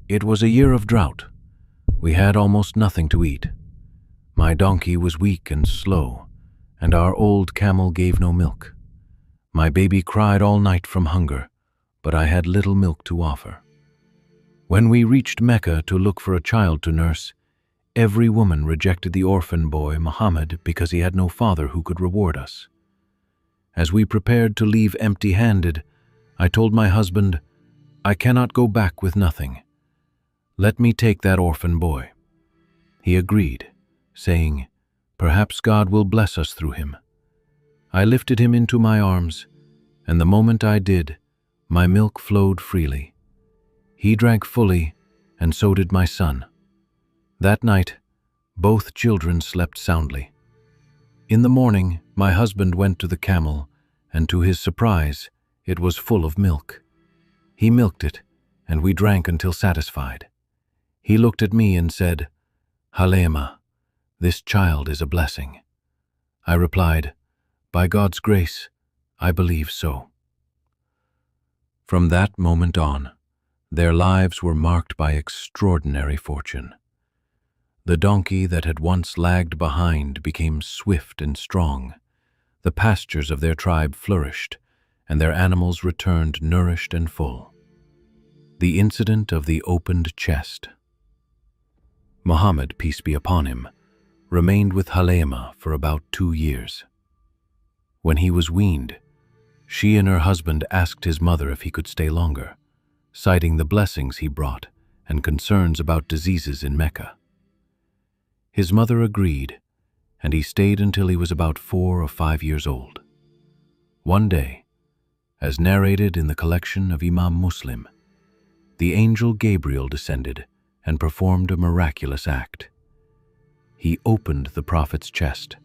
It was a year of drought. We had almost nothing to eat. My donkey was weak and slow, and our old camel gave no milk. My baby cried all night from hunger, but I had little milk to offer. When we reached Mecca to look for a child to nurse, every woman rejected the orphan boy, Muhammad, because he had no father who could reward us. As we prepared to leave empty-handed, I told my husband, "I cannot go back with nothing. Let me take that orphan boy." He agreed, saying, "Perhaps God will bless us through him." I lifted him into my arms, and the moment I did, my milk flowed freely. He drank fully, and so did my son. That night, both children slept soundly. In the morning, my husband went to the camel, and to his surprise, it was full of milk. He milked it, and we drank until satisfied. He looked at me and said, "Haleemah, this child is a blessing." I replied, "By God's grace, I believe so." From that moment on, their lives were marked by extraordinary fortune. The donkey that had once lagged behind became swift and strong. The pastures of their tribe flourished, and their animals returned nourished and full. The incident of the opened chest. Muhammad, peace be upon him, remained with Haleemah for about 2 years. When he was weaned, she and her husband asked his mother if he could stay longer, citing the blessings he brought and concerns about diseases in Mecca. His mother agreed, and he stayed until he was about 4 or 5 years old. One day, as narrated in the collection of Imam Muslim, the angel Gabriel descended and performed a miraculous act. He opened the prophet's chest,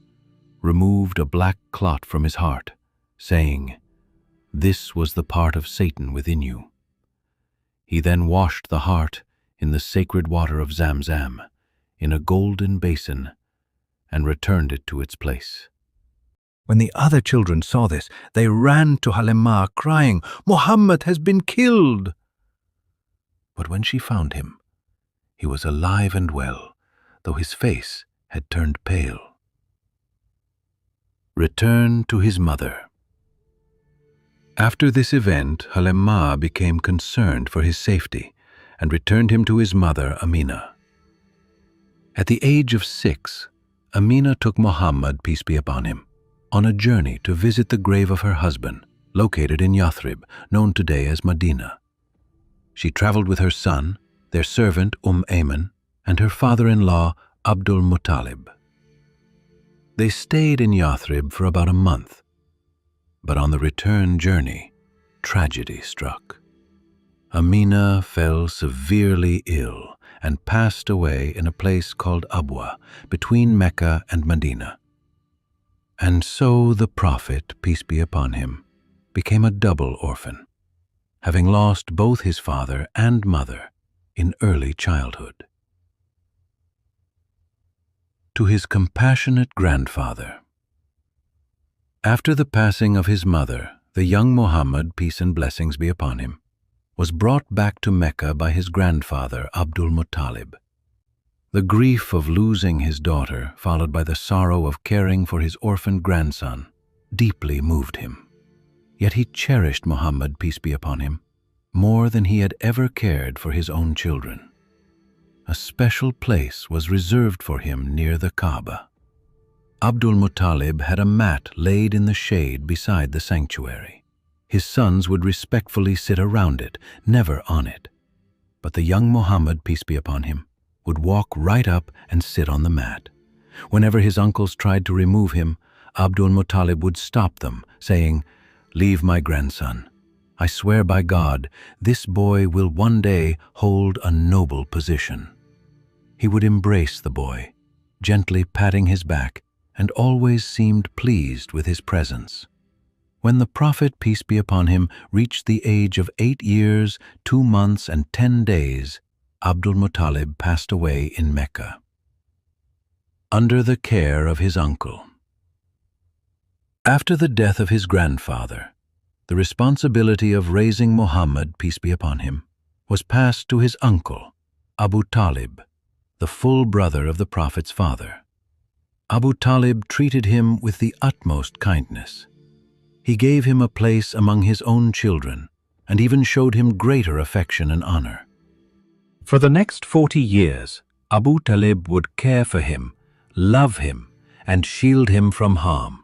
removed a black clot from his heart, saying, "This was the part of Satan within you." He then washed the heart in the sacred water of Zamzam, in a golden basin, and returned it to its place. When the other children saw this, they ran to Haleemah, crying, "Muhammad has been killed!" But when she found him, he was alive and well, though his face had turned pale. Return to his mother. After this event, Haleemah became concerned for his safety and returned him to his mother, Aminah. At the age of 6, Aminah took Muhammad, peace be upon him, on a journey to visit the grave of her husband, located in Yathrib, known today as Medina. She traveled with her son, their servant Ayman, and her father-in-law Abdul Muttalib. They stayed in Yathrib for about a month, but on the return journey, tragedy struck. Aminah fell severely ill and passed away in a place called Abwa, between Mecca and Medina. And so the Prophet, peace be upon him, became a double orphan, having lost both his father and mother in early childhood. To his compassionate grandfather. After the passing of his mother, the young Muhammad, peace and blessings be upon him, was brought back to Mecca by his grandfather Abdul Muttalib. The grief of losing his daughter, followed by the sorrow of caring for his orphaned grandson, deeply moved him. Yet he cherished Muhammad, peace be upon him, more than he had ever cared for his own children. A special place was reserved for him near the Kaaba. Abdul Muttalib had a mat laid in the shade beside the sanctuary. His sons would respectfully sit around it, never on it. But the young Muhammad, peace be upon him, would walk right up and sit on the mat. Whenever his uncles tried to remove him, Abdul Muttalib would stop them, saying, "Leave my grandson. I swear by God, this boy will one day hold a noble position." He would embrace the boy, gently patting his back, and always seemed pleased with his presence. When the Prophet, peace be upon him, reached the age of 8 years, 2 months, and 10 days, Abdul Muttalib passed away in Mecca, under the care of his uncle. After the death of his grandfather, the responsibility of raising Muhammad, peace be upon him, was passed to his uncle, Abu Talib, the full brother of the Prophet's father. Abu Talib treated him with the utmost kindness. He gave him a place among his own children and even showed him greater affection and honor. For the next 40 years, Abu Talib would care for him, love him, and shield him from harm.